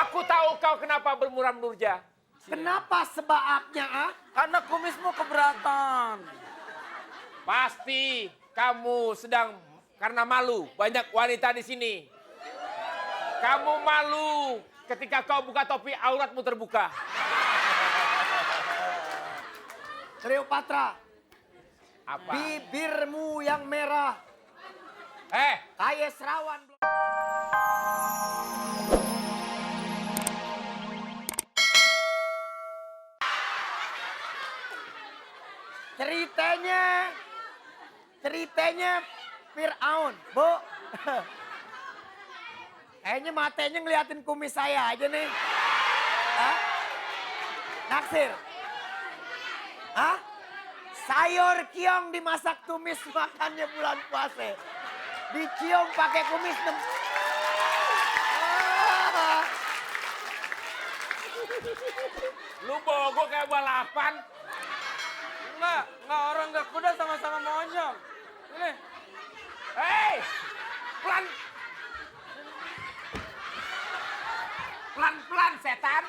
Aku tahu kau kenapa bermuram Nurja. Kenapa sebabnya, ah? Karena kumismu keberatan. Pasti kamu sedang karena malu. Banyak wanita di sini. Kamu malu ketika kau buka topi auratmu terbuka. Cleopatra, Apa? bibirmu yang merah. Kayak serawan. Ceritanya Fir'aun, Bu. Kayaknya matanya ngeliatin kumis saya aja nih. Hah? Naksir. Hah? Sayur kiong dimasak tumis makannya bulan puasa. Dicium pakai kumis. Lu bawa gue kayak balapan. Enggak orang enggak kuda sama-sama monyong. Ini. Hei, pelan setan.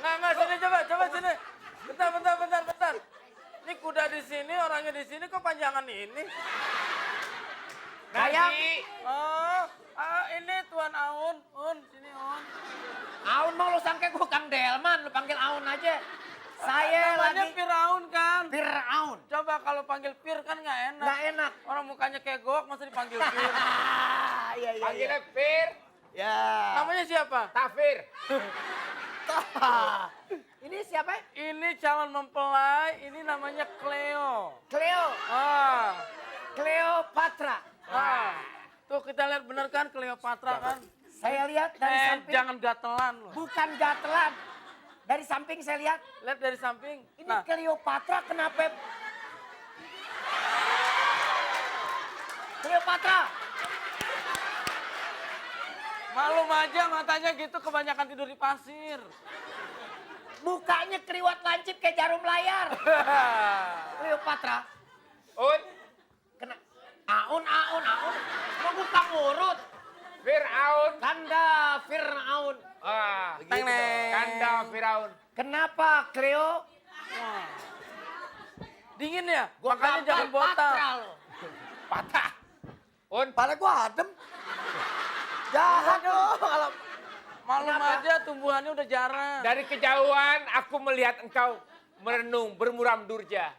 Enggak sini coba sini. Bentar. Ini kuda di sini, orangnya di sini kok panjangan ini? Narji. Ini Tuan Aun, sini Aun. Aun mau lu sangka gue Kang Delman, lu panggil Aun aja. Saya Namanya lagi Firaun kan? Fir'aun. Coba kalau panggil Fir kan nggak enak. Nggak enak. Orang mukanya kayak gowak masa dipanggil Fir. Iya. Panggilnya Fir. Ya. Namanya siapa? Tafir. Ini siapa? Ini calon mempelai, ini namanya Cleo. Cleopatra. Tuh kita lihat bener kan Cleopatra kan? Saya lihat dari samping. Jangan gatelan loh. Bukan gatelan. Dari samping saya lihat. Lihat dari samping. Ini Cleopatra kenapa? Cleopatra. Malum aja matanya gitu kebanyakan tidur di pasir. Mukanya keriwat lancip kayak jarum layar. Cleopatra. Un. Kena. Aun. Mau buka urut. Fir'aun. Kanda Fir'aun. Begitu dong. Kanda Firaun. Kenapa Cleo? Dingin ya? Gua Makanya jangan gampang botak. patral. Patah. Un. Pala gua adem. Jahat dong kalau Malum aja tumbuhannya udah jarang. Dari kejauhan aku melihat engkau merenung bermuram Nurja.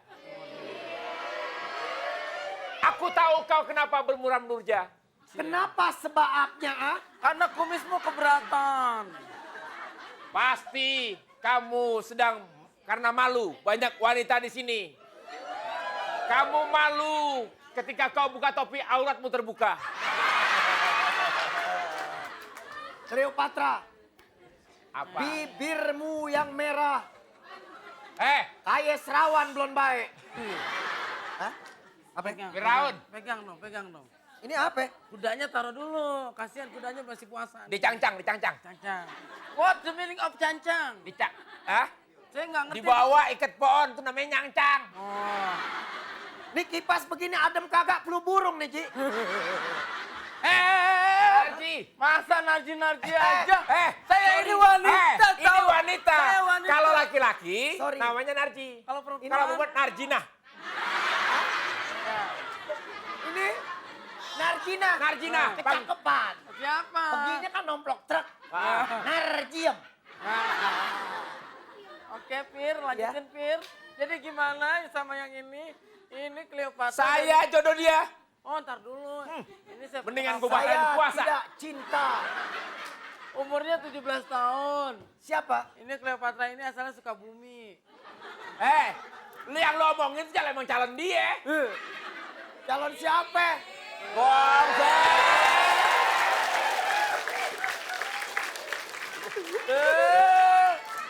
Aku tahu kau kenapa bermuram Nurja. kenapa sebabnya, ah? Karena kumismu keberatan. Pasti kamu sedang karena malu. Banyak wanita di sini. Kamu malu ketika kau buka topi auratmu terbuka. Cleopatra, Apa? bibirmu yang merah. Kayak serawan belum baik. Hah? Apa? Firaun. Pegang dong. Ini apa? Kudanya taruh dulu. Kasihan kudanya masih puasa. Dicangcang. Cancang. What the meaning of cancang? Saya nggak ngerti. Dibawa ikat pohon, itu namanya nyangcang. Oh. Ini kipas begini adem kagak flu burung nih, Ji. Narji. Masa narji aja? Saya Sorry. ini wanita, Ini tahu. wanita. Saya wanita. Kalau laki-laki, Sorry. namanya Narji. Kalau perempuan? Kalau perempuan Narjinah. Ini Narjina. Narjina. Kecakapan. Siapa? Peginya kan nomplok truk. Narjiem. Oke, Fir, lanjutin Fir. Jadi gimana sama yang ini? Ini Cleopatra. Saya jodoh dia. Oh, ntar dulu. Ini saya Mendingan gue pertama. batalin Saya puasa. tidak cinta. Umurnya 17 tahun. Siapa? Ini Cleopatra ini asalnya Sukabumi. Lu yang lo omongin itu emang calon dia. Calon siapa?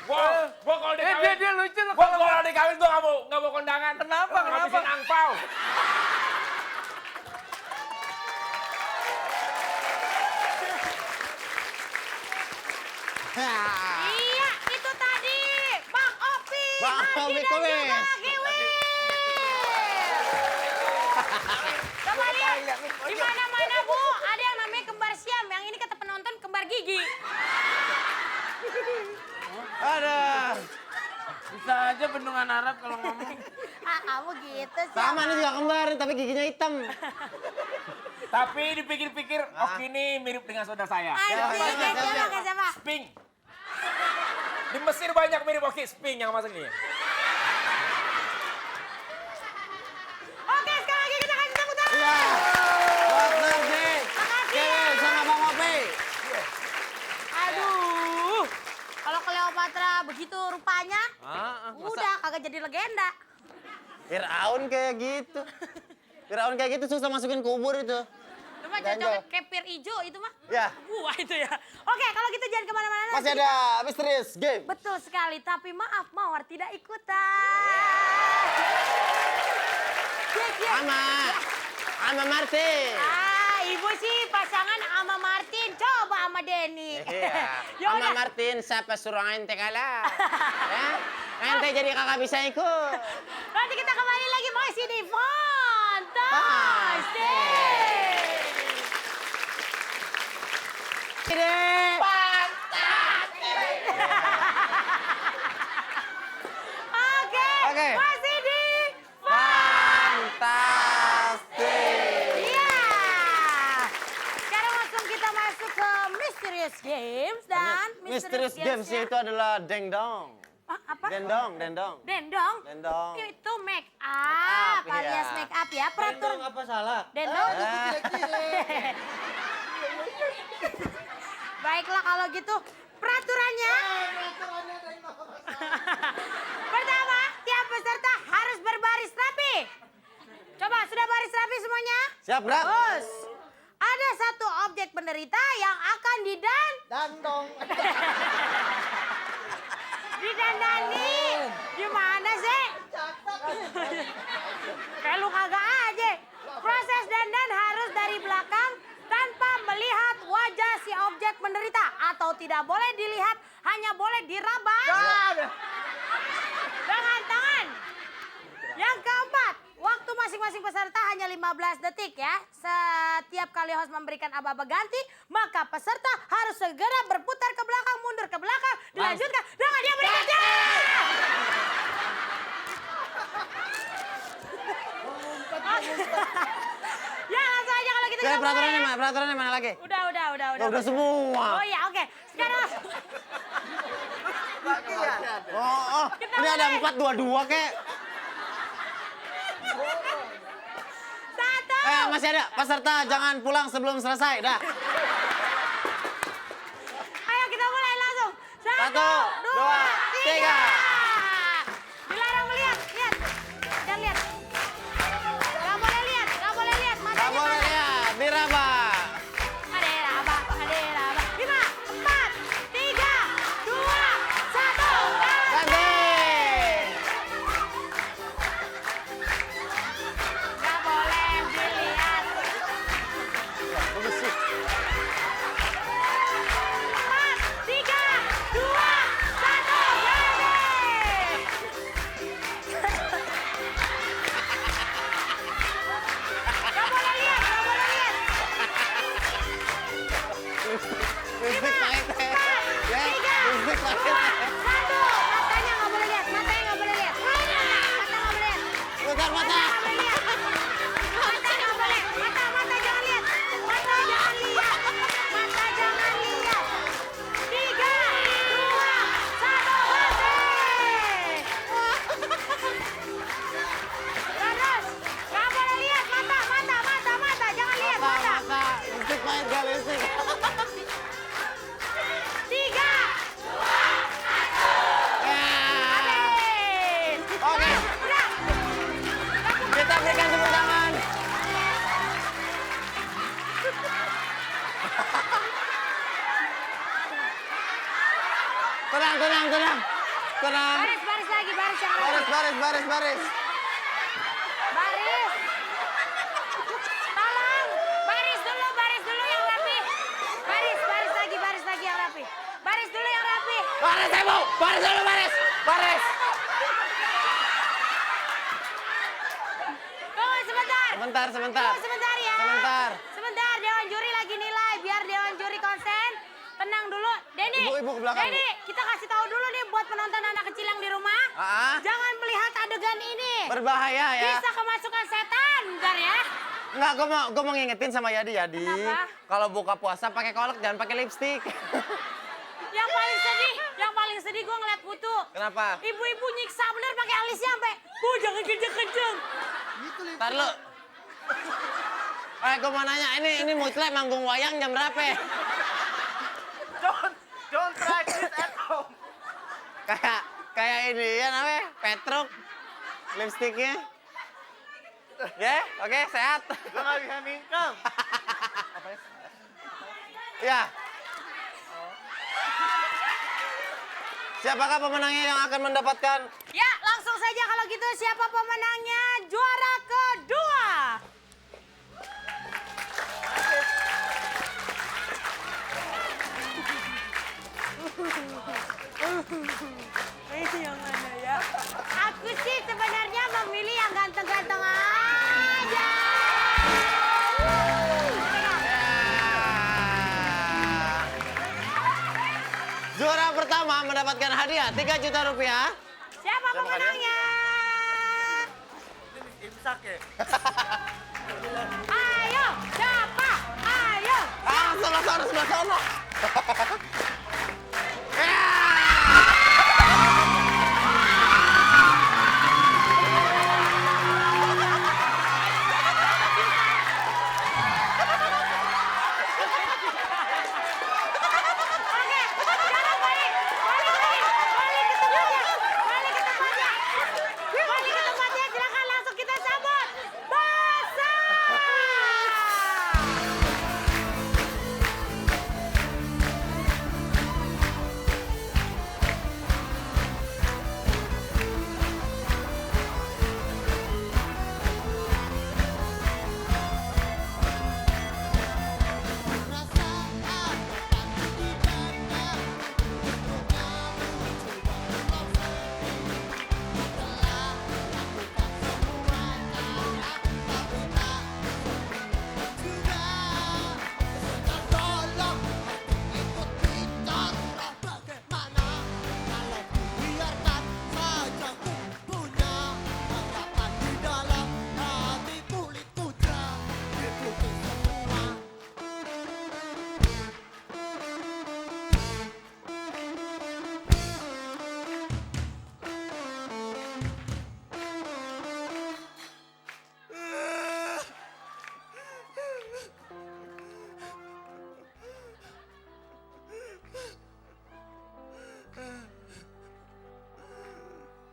Gua kalau dikawin, Dia lucu loh gua kalau kalau dikawin gua nggak mau kondangan. Kenapa? Ngabisin angpau. Iya, itu tadi Bang Opi, Bang Opi Narji dan kumis. juga Giwi. Coba lihat, di mana-mana Bu, ada yang namanya kembar Siam, yang ini kata penonton kembar gigi. aja bendungan Arab kalau ngomong. Ah, kamu gitu sih. Sama ini juga kembar, tapi giginya hitam. Tapi dipikir-pikir, Oki ini mirip dengan saudara saya. Anjing, kayak siapa? Sping. Di Mesir banyak mirip Oki, Sping yang masuk ini. Oke, sekali lagi kita kasih tepuk tangan. Iya. Partner nih. Kevin sama Bang Opi. Aduh. Kalau Cleopatra begitu rupanya, udah kagak jadi legenda. Firaun kayak gitu. Firaun kayak gitu susah masukin kubur itu. Cuma Ganjol. cocok kepir hijau itu mah. Ya, Wah itu ya. Oke, kalau gitu jangan kemana-mana. masih ada Misterius Game. Betul sekali, tapi maaf Mawar tidak ikutan. Sama Martin. Ah, ibu sih pasangan sama Martin, coba sama Denny. Iya. Ya Sama udah. Martin siapa suruh ente kalah? Ya? Ente jadi kakak bisa ikut. Nanti kita kembali lagi masih di Fantastic. Oke, Oke. masih di Fantastic. Iya. Sekarang langsung kita masuk ke Mysterious Games dan Misterius Games itu adalah dengdong. Ah, apa? Dendong. Dendong. Dendong. Itu make up, Make up, alias iya. make up ya. Peraturan apa salah? Dendong. Baiklah kalau gitu peraturannya. Pertama, tiap peserta harus berbaris rapi. Coba sudah baris rapi semuanya? Siap, Brak? Bagus. Ada satu objek penderita yang akan didandani. Gimana sih? Kayak lu kagak aja. Proses dandan harus dari belakang tanpa melihat wajah si objek penderita. Atau tidak boleh dilihat, hanya boleh diraba dengan tangan. Yang keempat, waktu masing-masing peserta hanya 15 detik ya. Setiap kali host memberikan aba-aba ganti, maka peserta harus segera berputar ke belakang, mundur ke belakang, dilanjutkan dengan dia berikutnya. Ya langsung aja kalau gitu. Oke, kita mulai ya. peraturannya mana lagi? Udah. Udah semua. Oh ya, oke. Sekarang Kita Ini ada mulai. 4-2-2 kek. satu. Masih ada peserta jangan pulang sebelum selesai. Dah. Ayo kita mulai langsung. Satu, dua, tiga. Dilarang melihat, lihat. Jangan lihat. Gak boleh lihat, gak boleh lihat. Gak Matanya boleh mana? lihat, diraba. Ada raba. 5, 4, 3, 2, 1. Ganti. Gak boleh dilihat. 4, 3, 2, 1. Gak boleh lihat, gak boleh lihat. Listrik pakai teh. Ya, listrik pakai teh. 1. Matanya nggak boleh lihat. Matanya nggak boleh lihat. Mata nggak boleh lihat. Putar mata. Nggak boleh lihat. Mata nggak boleh. Mata jangan lihat. Mata jangan lihat. Mata jangan lihat. 3, 2, 1. Terus. Nggak boleh lihat. Mata. Jangan lihat. Mata. Mata. Listrik pakai gak listrik. 3. Ya. Habis. Oke. Udah. Kita berikan tepuk tangan. Tenang. Baris lagi. Baris yang rapi. Baris. Baris. Tolong, baris dulu yang rapi. Baris lagi yang rapi. Baris dulu yang rapi. Baris, Ibu. Baris dulu, baris. Tunggu sebentar. Sebentar. Tunggu sebentar ya. Sebentar. Sebentar, Dewan Juri lagi nilai. Biar Dewan Juri konsen. tenang dulu. Denny, Ibu ke belakang, Denny, kita kasih tahu dulu nih buat penonton anak kecil yang di rumah. Jangan melihat adegan ini. Berbahaya ya. Bisa kemasukan setan, bentar ya. Enggak, gue mau ngingetin sama Yadi. Kenapa? Kalau buka puasa pakai kolak, jangan pakai lipstik. Yang paling sedih gue ngeliat Putu. Kenapa? Ibu-ibu nyiksa bener pakai alisnya sampai, Bu jangan kenceng-kenceng. Ntar lu. Gue mau nanya, ini Mutlek manggung wayang jam berapa ya? Don't try this at home. Kayak ini ya namanya, Petruk. Lipstiknya. Ya, oke, sehat. Gue nggak bisa mingkem. Ya. Siapakah pemenangnya yang akan mendapatkan? Ya, langsung saja kalau gitu siapa pemenangnya? Juara kedua. Ini yang mana ya? Aku sih sebenarnya memilih yang ganteng-ganteng aja. Juara pertama mendapatkan hadiah 3 juta rupiah. Siapa pemenangnya? Imsak ya? Ayo, siapa? Ayo. Sebelah sana. Oke, sekarang balik ke tempatnya. Balik ke tempatnya, silakan langsung kita sambut. Basa!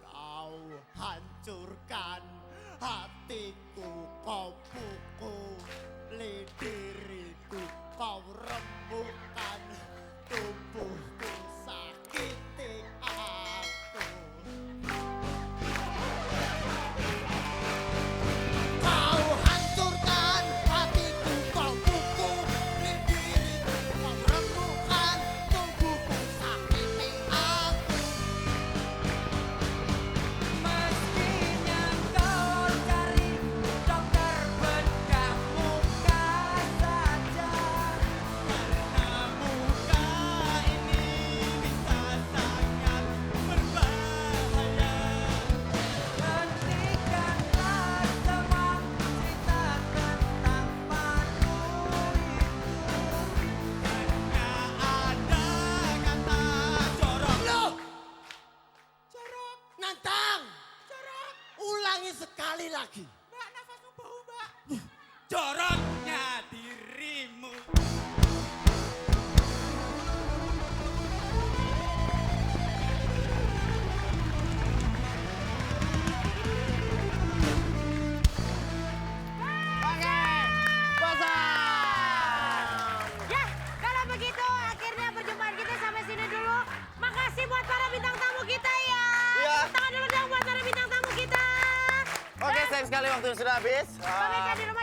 Kau hancurkan hatiku, kau pukuli diriku, kau rembukan tubuhku, sakiti aku. Kau hancurkan hatiku, kau pukuli diriku, kau rembukan tubuhku, sakiti aku. Mestinya kau cari dokter bedah muka saja. Karena muka ini bisa sangat berbahaya. Hentikanlah semua cerita tentang panu itu. Hanya ada kata jorok. Loh! Jorok, nantang. Jorok. Ulangi sekali lagi. Mbak, nafasmu bau, Mbak. Joroknya dirimu. Ya, kalau begitu akhirnya perjumpaan kita sampai sini dulu. Makasih buat para bintang tamu kita ya. Iya. Tepuk tangan dulu dong buat para bintang tamu kita. Oke, sayang sekali waktu sudah habis. Pemirsa di rumah